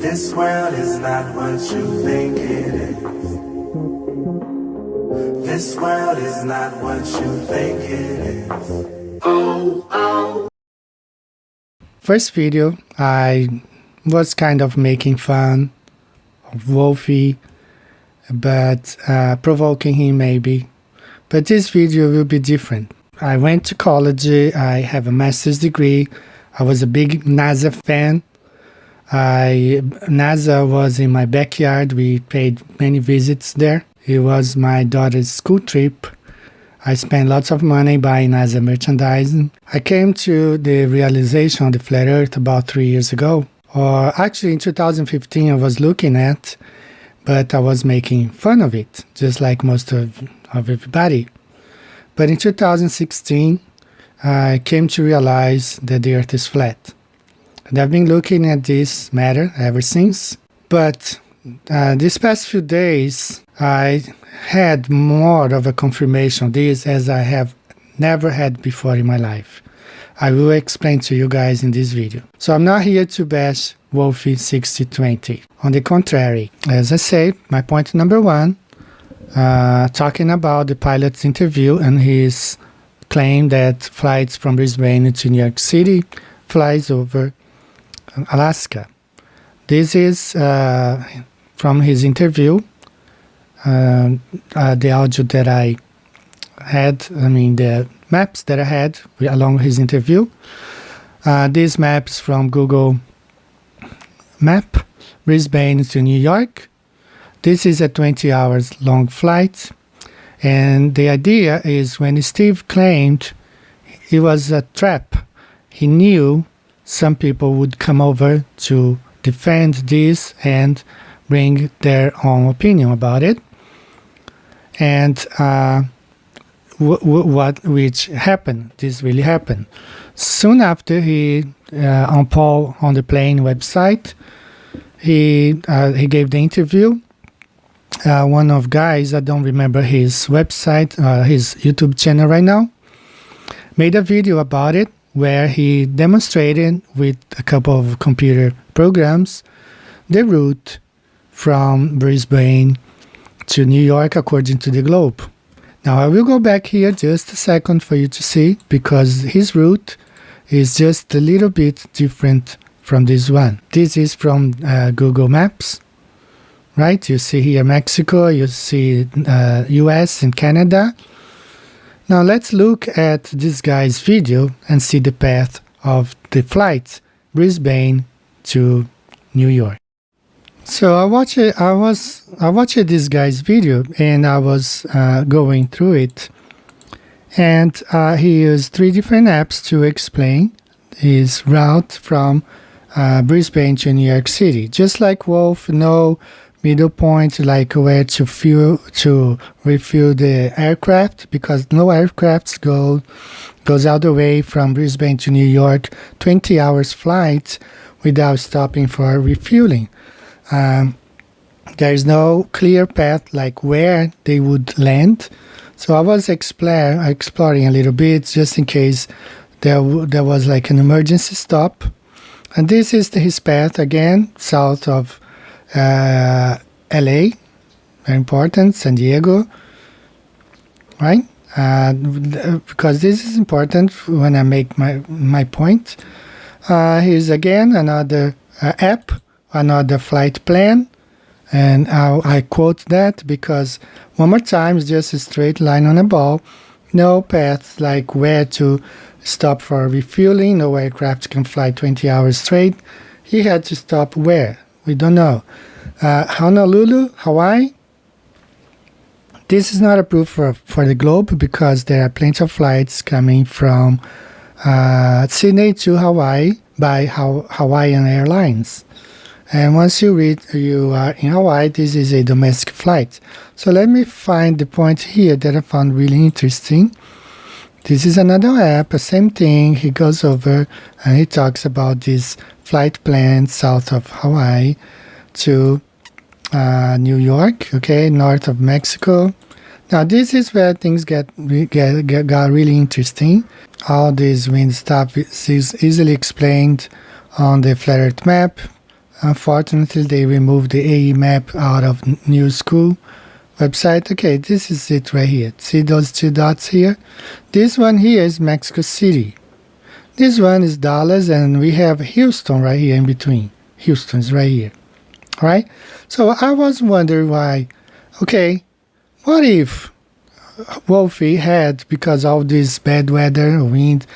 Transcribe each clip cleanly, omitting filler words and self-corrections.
This world is not what you think it is. This world is not what you think it is. Oh, oh. First video, I was kind of making fun of Wolfie, but provoking him maybe. But this video will be different. I went to college, I have a master's degree, I was a big NASA fan. NASA was in my backyard, we paid many visits there. It was my daughter's school trip. I spent lots of money buying NASA merchandising. I came to the realization of the flat earth about 3 years ago. Or actually in 2015 I was looking at, but I was making fun of it, just like most of everybody. But in 2016, I came to realize that the earth is flat. And I've been looking at this matter ever since. But these past few days, I had more of a confirmation of this as I have never had before in my life. I will explain to you guys in this video. So I'm not here to bash Wolfie 6020. On the contrary, as I said, my point number one, talking about the pilot's interview and his claim that flights from Brisbane to New York City flies over Alaska. This is from his interview, the audio that I had, the maps that I had along his interview. These maps from Google Map, Brisbane to New York. This is a 20 hours long flight. And the idea is when Steve claimed it was a trap, he knew some people would come over to defend this and bring their own opinion about it. And which happened, this really happened. Soon after he, on the plane website, he gave the interview. One of guys, I don't remember his website, his YouTube channel right now, made a video about it where he demonstrated with a couple of computer programs the route from Brisbane to New York according to the globe. Now I will go back here just a second for you to see, because his route is just a little bit different from this one. This is from Google Maps, right? You see here Mexico, you see US and Canada. Now let's look at this guy's video and see the path of the flight Brisbane to New York. So I watched this guy's video and I was going through it, and he used 3 different apps to explain his route from Brisbane to New York City. Just like Wolf, no middle point, like where to refuel the aircraft, because no aircraft goes all the way from Brisbane to New York, 20 hours flight without stopping for refueling. There is no clear path like where they would land. So I was exploring a little bit just in case there was like an emergency stop. And this is his path again, south of LA, very important, San Diego, right? Because this is important when I make my point. Here's again another app, another flight plan, and I quote that because one more time, it's just a straight line on a ball, no path like where to stop for refueling, no aircraft can fly 20 hours straight. He had to stop where? We don't know. Honolulu, Hawaii. This is not approved for the globe because there are plenty of flights coming from Sydney to Hawaii by Hawaiian Airlines. And once you are in Hawaii, this is a domestic flight. So let me find the point here that I found really interesting. This is another app, the same thing. He goes over and he talks about this flight plan south of Hawaii to New York, okay, north of Mexico. Now this is where things got really interesting. All this wind stuff is easily explained on the flat earth map. Unfortunately, they removed the AE map out of New School website. Okay, this is it right here. See those two dots here? This one here is Mexico City. This one is Dallas, and we have Houston right here in between. Houston's right here. All right? So I was wondering why, okay, what if Wolfie had, because of this bad weather, wind,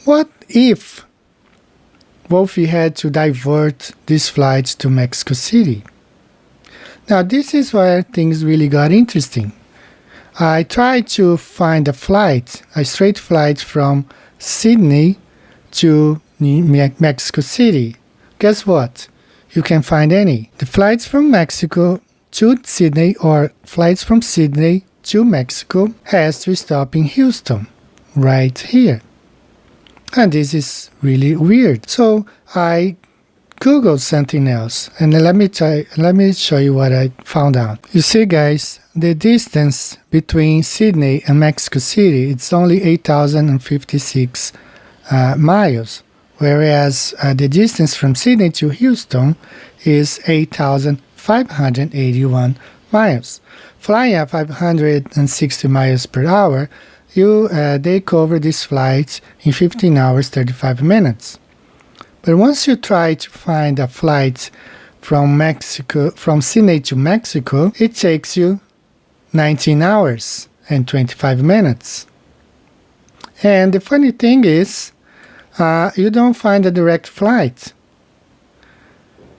what if Wolfie had to divert these flights to Mexico City? Now, this is where things really got interesting. I tried to find a straight flight from Sydney to Mexico City. Guess what? You can't find any. The flights from Mexico to Sydney or flights from Sydney to Mexico has to stop in Houston, right here. And this is really weird. So I Googled something else, and let me show you what I found out. You see, guys, the distance between Sydney and Mexico City, it's only 8,056 miles, whereas the distance from Sydney to Houston is 8,581 miles. Flying at 560 miles per hour, they cover these flights in 15 hours 35 minutes. But once you try to find a flight from Sydney to Mexico, it takes you 19 hours and 25 minutes. And the funny thing is, you don't find a direct flight.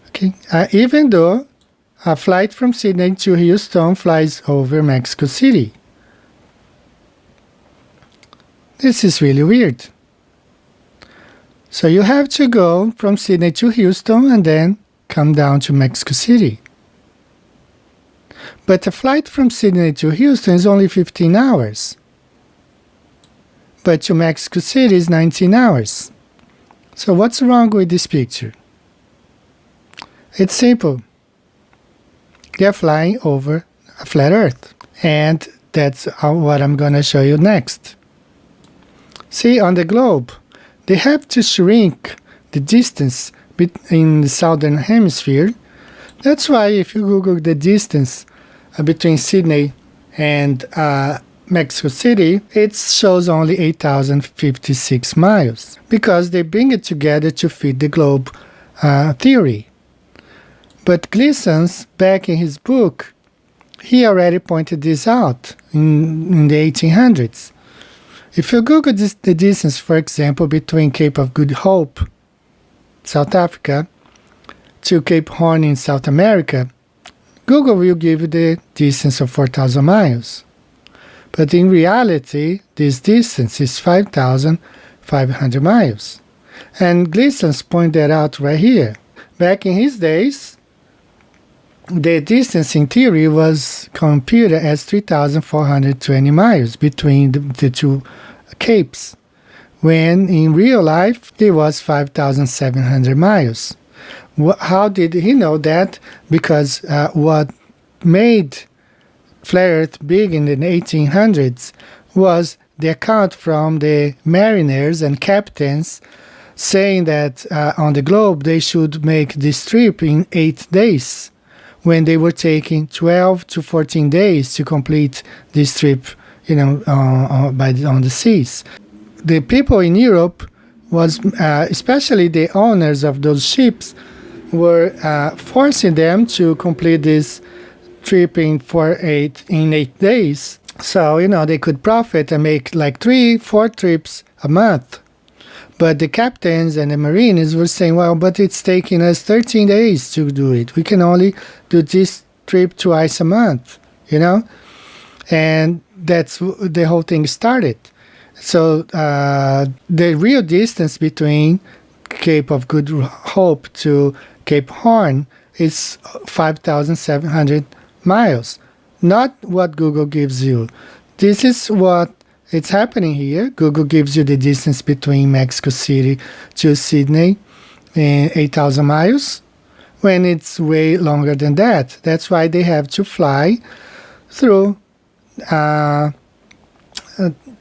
Okay, even though a flight from Sydney to Houston flies over Mexico City. This is really weird. So you have to go from Sydney to Houston and then come down to Mexico City. But a flight from Sydney to Houston is only 15 hours. But to Mexico City is 19 hours. So what's wrong with this picture? It's simple. They're flying over a flat Earth. And that's what I'm going to show you next. See, on the globe, they have to shrink the distance in the southern hemisphere. That's why if you Google the distance between Sydney and Mexico City, it shows only 8,056 miles, because they bring it together to fit the globe theory. But Gleason's, back in his book, he already pointed this out in the 1800s. If you Google the distance, for example, between Cape of Good Hope, South Africa, to Cape Horn in South America, Google will give you the distance of 4,000 miles. But in reality, this distance is 5,500 miles. And Gleason's point that out right here. Back in his days, the distance in theory was computed as 3,420 miles between the two capes, when in real life it was 5,700 miles. How did he know that? Because what made Flat Earth big in the 1800s was the account from the mariners and captains saying that on the globe they should make this trip in 8 days, when they were taking 12 to 14 days to complete this trip, on the seas. The people in Europe was, especially the owners of those ships, were forcing them to complete this trip in 8 days. So, they could profit and make like 3-4 trips a month. But the captains and the marines were saying, well, but it's taking us 13 days to do it. We can only do this trip twice a month, And that's the whole thing started. So the real distance between Cape of Good Hope to Cape Horn is 5,700 miles. Not what Google gives you. This is what it's happening here. Google gives you the distance between Mexico City to Sydney in 8,000 miles, when it's way longer than that. That's why they have to fly through.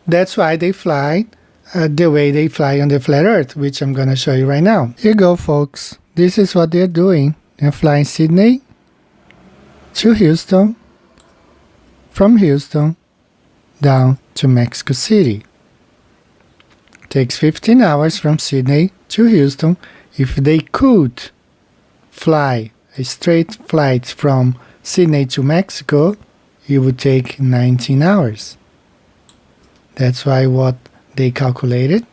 That's why they fly the way they fly on the flat Earth, which I'm going to show you right now. Here you go, folks. this is what they're doing. They're flying Sydney to Houston, from Houston down to Mexico City. Takes 15 hours from Sydney to Houston. If they could fly a straight flight from Sydney to Mexico, it would take 19 hours. That's why what they calculated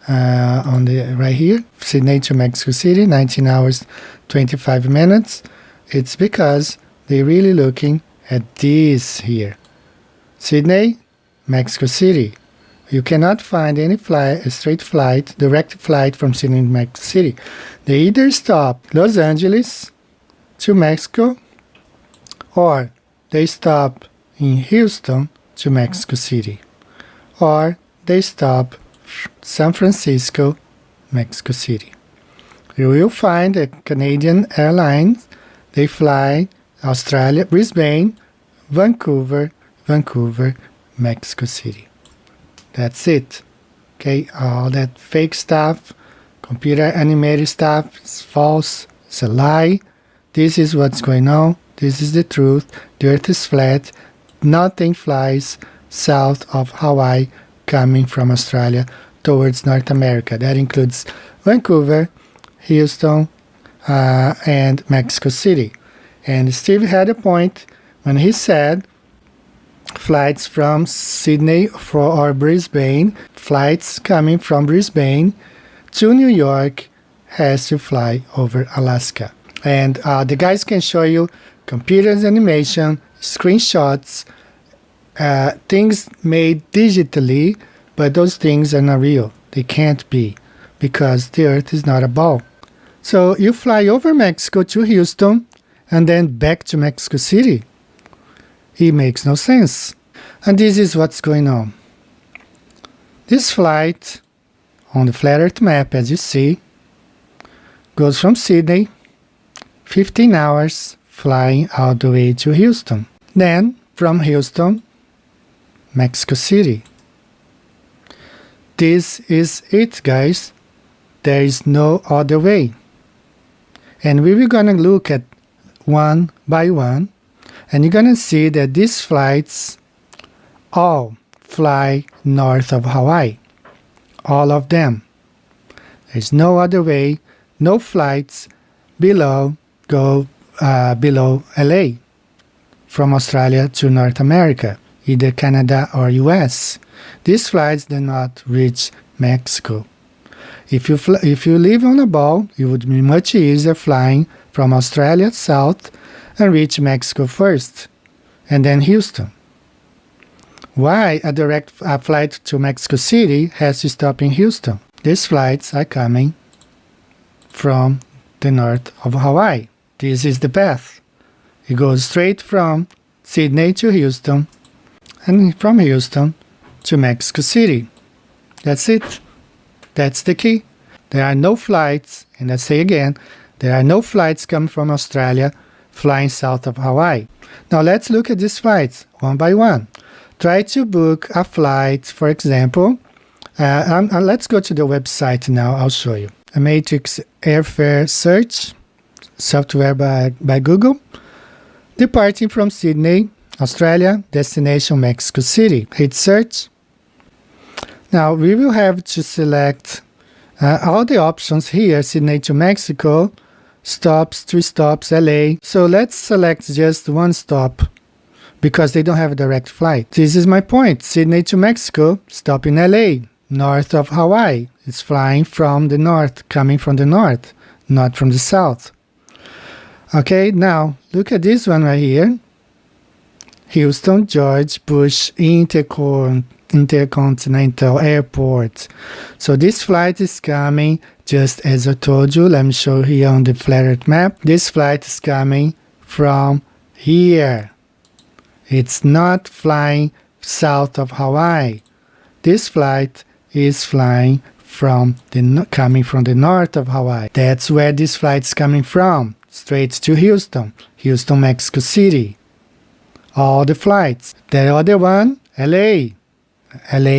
on the right here, Sydney to Mexico City, 19 hours, 25 minutes. It's because they're really looking at this here. Sydney, Mexico City. You cannot find any a straight flight, direct flight from Sydney to Mexico City. They either stop Los Angeles to Mexico, or they stop in Houston to Mexico City, or they stop San Francisco, Mexico City. You will find a Canadian Airlines. They fly Australia, Brisbane, Vancouver, Mexico City. That's it. Okay, all that fake stuff, computer animated stuff is false. It's a lie. This is what's going on. This is the truth. The earth is flat. Nothing flies south of Hawaii coming from Australia towards North America. That includes Vancouver, Houston, and Mexico City. And Steve had a point when he said flights from Sydney or Brisbane, flights coming from Brisbane to New York has to fly over Alaska. And the guys can show you computers animation, screenshots, things made digitally, but those things are not real. They can't be, because the earth is not a ball. So you fly over Mexico to Houston and then back to Mexico City. It makes no sense. And this is what's going on. This flight on the flat earth map, as you see, goes from Sydney, 15 hours flying all the way to Houston. Then from Houston, Mexico City. This is it, guys. There is no other way. And we were going to look at one by one, and you're going to see that these flights all fly north of Hawaii. All of them. There's no other way. No flights below LA from Australia to North America, either Canada or US. These flights do not reach Mexico. If you live on a ball, it would be much easier flying from Australia south and reach Mexico first, and then Houston. Why a direct flight to Mexico City has to stop in Houston? These flights are coming from the north of Hawaii. This is the path. It goes straight from Sydney to Houston, and from Houston to Mexico City. That's it. That's the key. There are no flights, and I say again, there are no flights coming from Australia flying south of Hawaii. Now let's look at these flights one by one. Try to book a flight, for example. Let's go to the website now. I'll show you. A Matrix Airfare Search, software by Google. Departing from Sydney, Australia, destination Mexico City. Hit search. Now we will have to select all the options here. Sydney to Mexico, stops, 3 stops, LA. So let's select just one stop, because they don't have a direct flight. This is my point. Sydney to Mexico, stop in LA, north of Hawaii. It's flying from the north, coming from the north, not from the south. Okay, now look at this one right here. Houston George Bush Intercontinental Airport. So this flight is coming, just as I told you. Let me show here on the flat earth map. This flight is coming from here. It's not flying south of Hawaii. This flight is flying coming from the north of Hawaii. That's where this flight's coming from. Straight to Houston, Mexico City. All the flights. The other one, LA,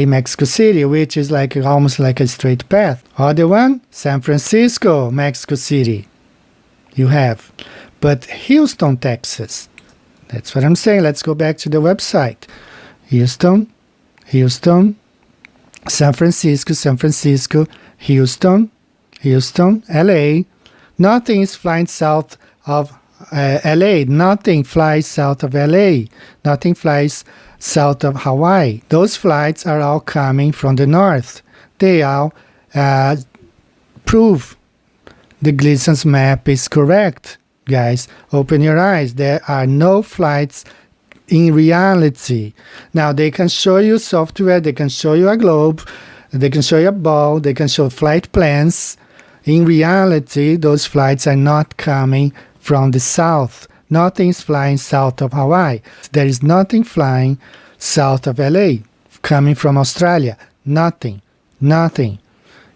Mexico City, which is almost like a straight path. Other one, San Francisco, Mexico City. you have. But Houston, Texas, that's what I'm saying. Let's go back to the website. Houston, Houston, San Francisco, San Francisco, Houston, Houston, LA. Nothing is flying south of LA. Nothing flies south of LA. Nothing flies south of Hawaii. Those flights are all coming from the north. They all prove the Gleason's map is correct. Guys, open your eyes. There are no flights in reality. Now, they can show you software, they can show you a globe, they can show you a ball, they can show flight plans. In reality, those flights are not coming from the south. Nothing's flying south of Hawaii. There is nothing flying south of LA coming from Australia. Nothing. Nothing.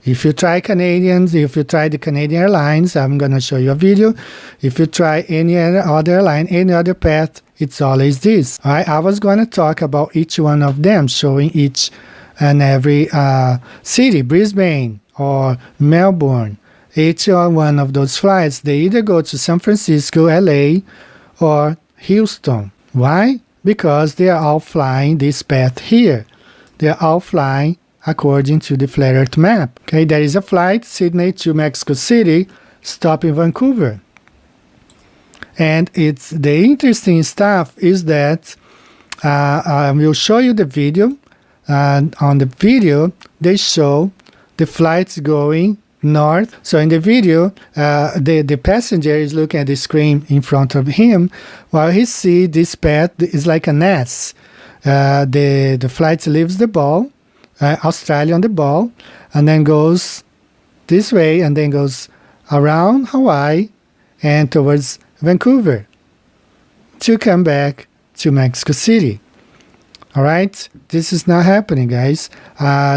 If you try Canadians, if you try the Canadian Airlines, I'm going to show you a video. If you try any other airline, any other path, it's always this. All right? I was going to talk about each one of them, showing each and every city, Brisbane or Melbourne. Each one of those flights, they either go to San Francisco, LA, or Houston. Why? Because they are all flying this path here. They are all flying according to the flat earth map. Okay, there is a flight Sydney to Mexico City, stop in Vancouver. And it's the interesting stuff is that I will show you the video. On the video, they show the flights going north. So in the video, the passenger is looking at the screen in front of him while he sees this path is like an S. The flight leaves the ball, Australia on the ball, and then goes this way and then goes around Hawaii and towards Vancouver to come back to Mexico City. All right, this is not happening, guys.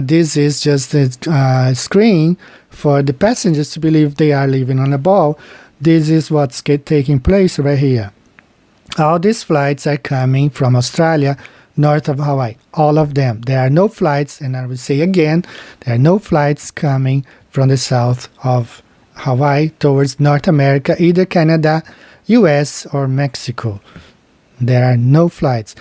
This is just a screen for the passengers to believe they are living on a ball. This is what's taking place right here. All these flights are coming from Australia, north of Hawaii. All of them. There are no flights, and I will say again, there are no flights coming from the south of Hawaii towards North America, either Canada, US, or Mexico. There are no flights.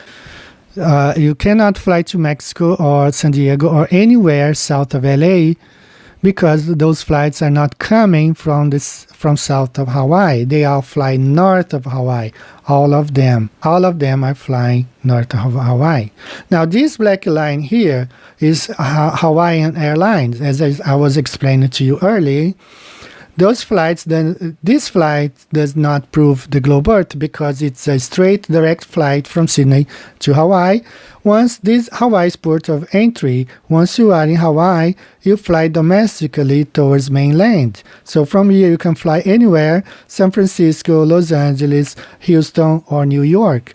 You cannot fly to Mexico or San Diego or anywhere south of LA because those flights are not coming from south of Hawaii. They all fly north of Hawaii. All of them are flying north of Hawaii. Now, this black line here is Hawaiian Airlines, as I was explaining to you earlier. This flight does not prove the globe Earth because it's a straight direct flight from Sydney to Hawaii. Once this Hawaii's port of entry, once you are in Hawaii, you fly domestically towards mainland. So from here you can fly anywhere, San Francisco, Los Angeles, Houston, or New York.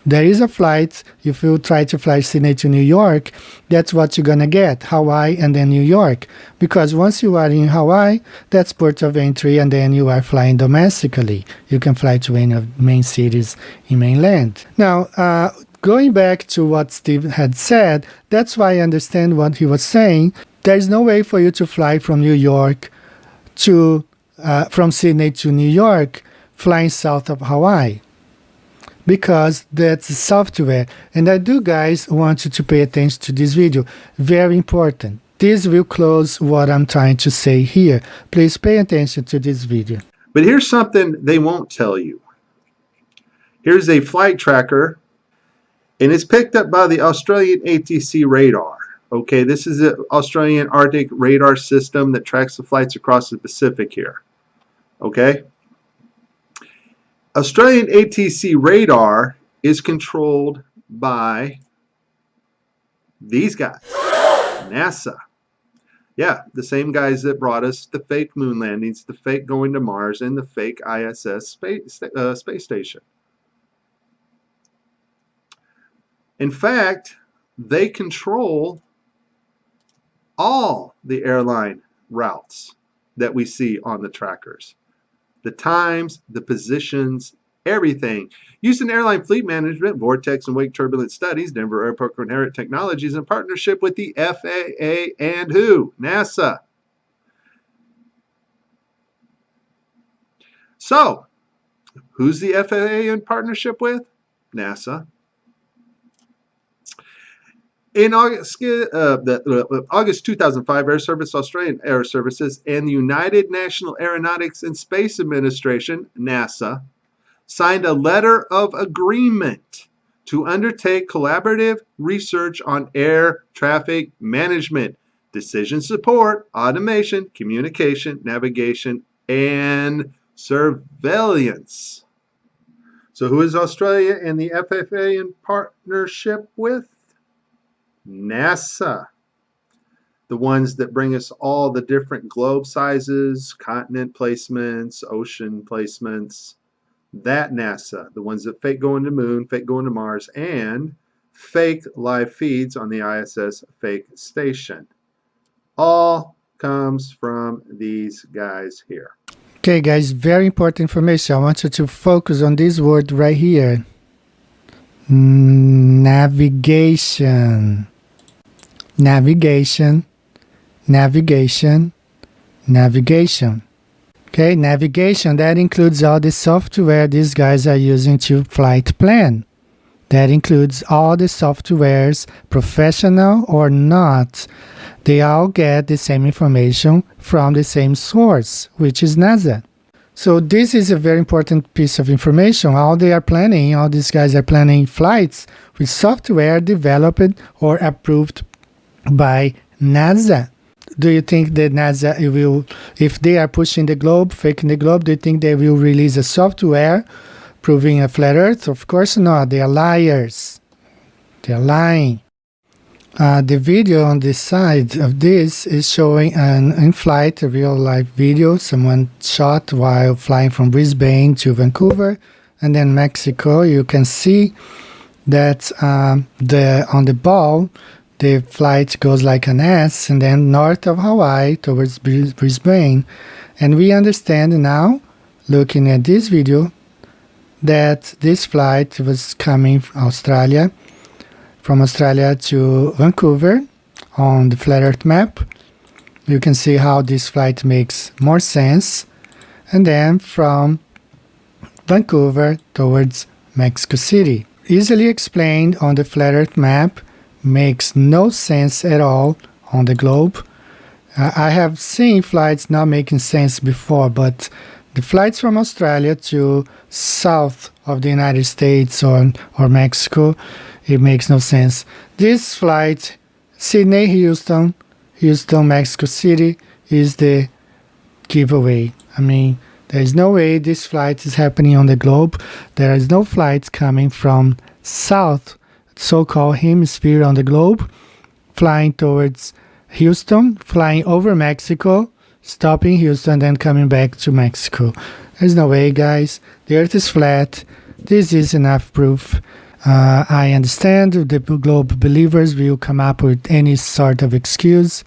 There is a flight, if you try to fly Sydney to New York, that's what you're gonna get, Hawaii and then New York. Because once you are in Hawaii, that's port of entry and then you are flying domestically. You can fly to any of the main cities in mainland. Now, going back to what Steve had said, that's why I understand what he was saying. There's no way for you to fly from New York to, from Sydney to New York, flying south of Hawaii. Because that's software. And I do, guys, want you to pay attention to this video. Very important. This will close what I'm trying to say here. Please pay attention to this video. But here's something they won't tell you. Here's a flight tracker, and it's picked up by the Australian ATC radar. Okay, this is the Australian Arctic radar system that tracks the flights across the Pacific here. Okay? Australian ATC radar is controlled by these guys, NASA. Yeah, the same guys that brought us the fake moon landings, the fake going to Mars, and the fake ISS space station. In fact, they control all the airline routes that we see on the trackers. The times, the positions, everything. Houston Airline Fleet Management, Vortex and Wake Turbulence Studies, Denver Airport Coherent Technologies in partnership with the FAA and who? NASA. So, who's the FAA in partnership with? NASA. In August 2005, Air Service Australian Air Services and the United National Aeronautics and Space Administration, NASA, signed a letter of agreement to undertake collaborative research on air traffic management, decision support, automation, communication, navigation, and surveillance. So who is Australia and the FAA in partnership with? NASA. The ones that bring us all the different globe sizes, continent placements, ocean placements. That NASA. The ones that fake going to the moon, fake going to Mars, and fake live feeds on the ISS fake station. All comes from these guys here. Okay, guys, very important information. I want you to focus on this word right here. Navigation. Navigation. Navigation. Navigation. Okay, navigation, that includes all the software these guys are using to flight plan. That includes all the softwares, professional or not. They all get the same information from the same source, which is NASA. So this is a very important piece of information. All they are planning, all these guys are planning flights with software developed or approved by NASA. Do you think that NASA will, if they are pushing the globe, faking the globe, do you think they will release a software proving a flat earth? Of course not. They are liars. They are lying. The video on the side of this is showing an in-flight, a real-life video someone shot while flying from Brisbane to Vancouver and then Mexico. You can see that on the ball, the flight goes like an S and then north of Hawaii towards Brisbane. And we understand now, looking at this video, that this flight was coming from Australia to Vancouver on the flat earth map. You can see how this flight makes more sense. And then from Vancouver towards Mexico City. Easily explained on the flat earth map, makes no sense at all on the globe. I have seen flights not making sense before, but the flights from Australia to south of the United States or Mexico, it makes no sense. This flight, Sydney, Houston, Mexico City, is the giveaway. I mean, there is no way this flight is happening on the globe. There is no flights coming from south, so-called hemisphere on the globe, flying towards Houston, flying over Mexico, stopping Houston, then coming back to Mexico. There's no way, guys. The earth is flat. This is enough proof. I understand the globe believers will come up with any sort of excuse.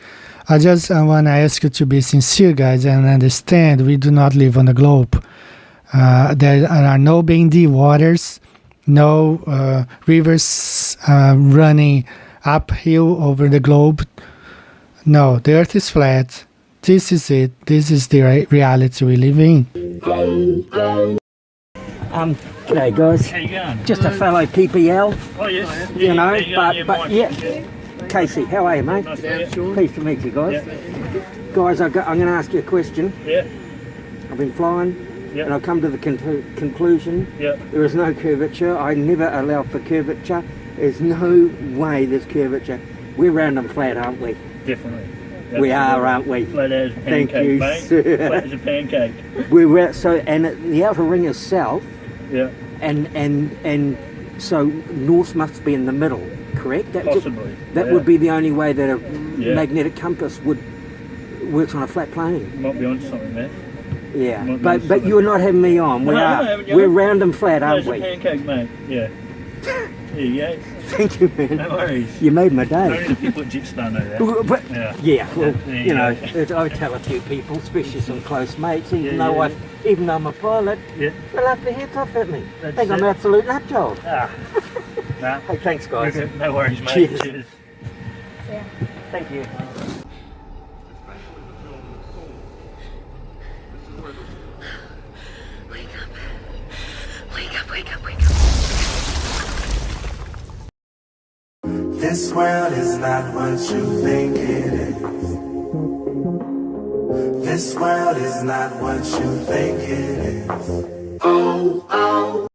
I just want to ask you to be sincere, guys, and understand we do not live on the globe. There are no bendy waters, no rivers running uphill over the globe. No, the earth is flat. This is it. This is the reality we live in. G'day guys. How you going? Just a fellow PPL, Oh yes. you know, yeah, but yeah. Casey, how are you, mate? Nice to meet you. Pleased to meet you guys. Yeah. Guys, I'm going to ask you a question. Yeah. I've been flying, Yeah. and I've come to the conclusion Yeah. there is no curvature. I never allow for curvature. There's no way there's curvature. We're round and flat, aren't we? Definitely. We are, aren't we? Flat as a Thank pancake, you, mate. sir. Flat as a pancake. And the outer ring is south, Yeah. and so north must be in the middle, correct? Possibly. That Yeah. would be the only way that a Yeah. magnetic compass works on a flat plane. Might be onto something, man. Yeah, Might be but onto something. you're not having me on. We No, are. I'm having you We're on. round and flat, Flat aren't as a we? pancake, mate. Yeah. There you go. Thank you, man. No worries. You made my day. Only the people at Jetstar know that. But, Yeah. yeah, well, There you you know, go. I tell a few people, especially some close mates, Yeah, even though I'm a pilot, Yeah. they laugh their heads off at me. That's Think I'm it. an absolute nut job. Ah. Nah. Hey, thanks, guys. No worries, mate. Cheers. Cheers. Thank you. This world is not what you think it is. This world is not what you think it is. Oh, oh.